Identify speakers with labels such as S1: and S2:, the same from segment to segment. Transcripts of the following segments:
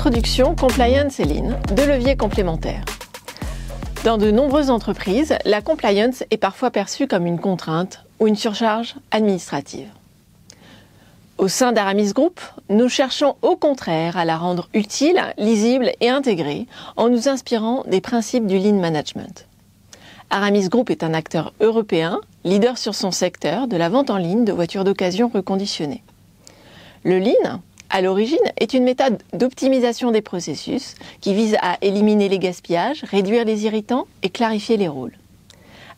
S1: Introduction, compliance et lean, deux leviers complémentaires. Dans de nombreuses entreprises, la compliance est parfois perçue comme une contrainte ou une surcharge administrative. Au sein d'Aramis Group, nous cherchons au contraire à la rendre utile, lisible et intégrée en nous inspirant des principes du lean management. Aramis Group est un acteur européen, leader sur son secteur de la vente en ligne de voitures d'occasion reconditionnées. Le lean, à l'origine, est une méthode d'optimisation des processus qui vise à éliminer les gaspillages, réduire les irritants et clarifier les rôles.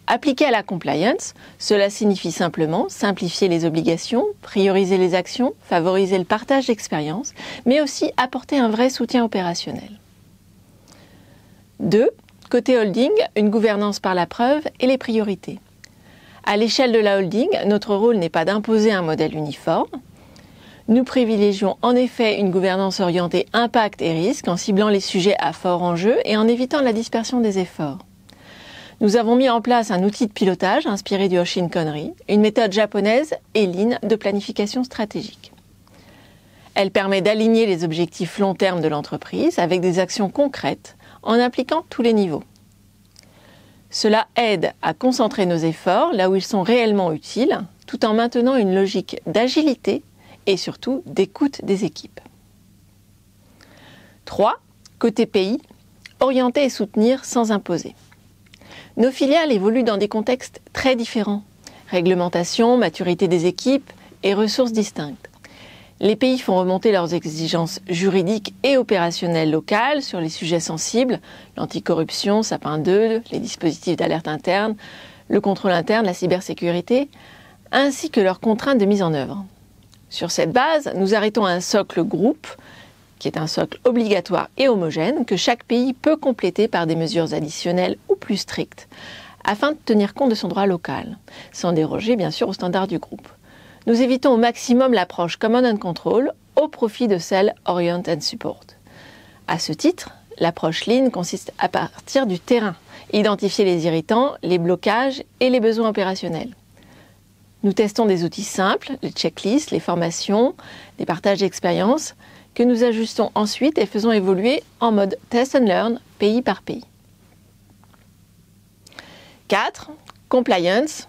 S1: Appliqué à la compliance, cela signifie simplement simplifier les obligations, prioriser les actions, favoriser le partage d'expériences, mais aussi apporter un vrai soutien opérationnel. 2. Côté holding, une gouvernance par la preuve et les priorités. À l'échelle de la holding, notre rôle n'est pas d'imposer un modèle uniforme. Nous privilégions en effet une gouvernance orientée impact et risque en ciblant les sujets à fort enjeu et en évitant la dispersion des efforts. Nous avons mis en place un outil de pilotage inspiré du Hoshin-Conri, une méthode japonaise et lean de planification stratégique. Elle permet d'aligner les objectifs long terme de l'entreprise avec des actions concrètes en impliquant tous les niveaux. Cela aide à concentrer nos efforts là où ils sont réellement utiles, tout en maintenant une logique d'agilité et surtout d'écoute des équipes. 3. Côté pays, orienter et soutenir sans imposer. Nos filiales évoluent dans des contextes très différents. Réglementation, maturité des équipes et ressources distinctes. Les pays font remonter leurs exigences juridiques et opérationnelles locales sur les sujets sensibles, l'anticorruption, Sapin 2, les dispositifs d'alerte interne, le contrôle interne, la cybersécurité, ainsi que leurs contraintes de mise en œuvre. Sur cette base, nous arrêtons un socle groupe, qui est un socle obligatoire et homogène, que chaque pays peut compléter par des mesures additionnelles ou plus strictes, afin de tenir compte de son droit local, sans déroger bien sûr aux standards du groupe. Nous évitons au maximum l'approche Command and Control au profit de celle Orient and Support. À ce titre, l'approche Lean consiste à partir du terrain, identifier les irritants, les blocages et les besoins opérationnels. Nous testons des outils simples, les checklists, les formations, les partages d'expériences, que nous ajustons ensuite et faisons évoluer en mode test and learn, pays par pays. 4. Compliance,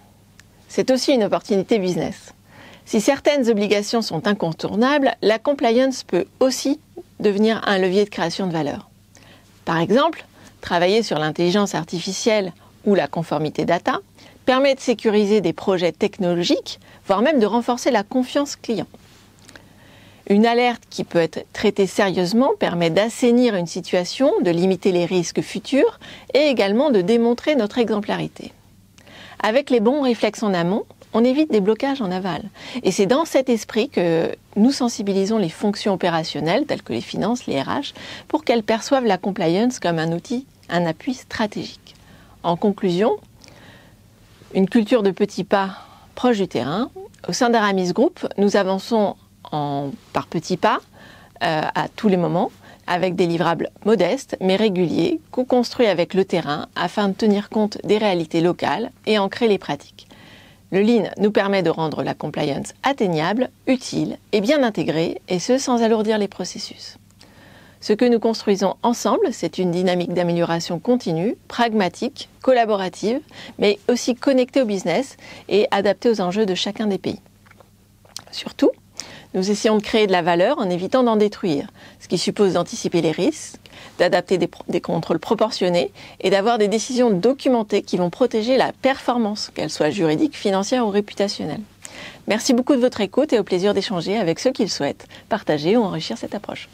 S1: c'est aussi une opportunité business. Si certaines obligations sont incontournables, la compliance peut aussi devenir un levier de création de valeur. Par exemple, travailler sur l'intelligence artificielle ou la conformité data permet de sécuriser des projets technologiques, voire même de renforcer la confiance client. Une alerte qui peut être traitée sérieusement permet d'assainir une situation, de limiter les risques futurs et également de démontrer notre exemplarité. Avec les bons réflexes en amont, on évite des blocages en aval. Et c'est dans cet esprit que nous sensibilisons les fonctions opérationnelles, telles que les finances, les RH, pour qu'elles perçoivent la compliance comme un outil, un appui stratégique. En conclusion, une culture de petits pas proche du terrain. Au sein d'Aramis Group, nous avançons par petits pas à tous les moments, avec des livrables modestes mais réguliers, co-construits avec le terrain afin de tenir compte des réalités locales et ancrer les pratiques. Le Lean nous permet de rendre la compliance atteignable, utile et bien intégrée, et ce sans alourdir les processus. Ce que nous construisons ensemble, c'est une dynamique d'amélioration continue, pragmatique, collaborative, mais aussi connectée au business et adaptée aux enjeux de chacun des pays. Surtout, nous essayons de créer de la valeur en évitant d'en détruire, ce qui suppose d'anticiper les risques, d'adapter des contrôles proportionnés et d'avoir des décisions documentées qui vont protéger la performance, qu'elle soit juridique, financière ou réputationnelle. Merci beaucoup de votre écoute et au plaisir d'échanger avec ceux qui le souhaitent, partager ou enrichir cette approche.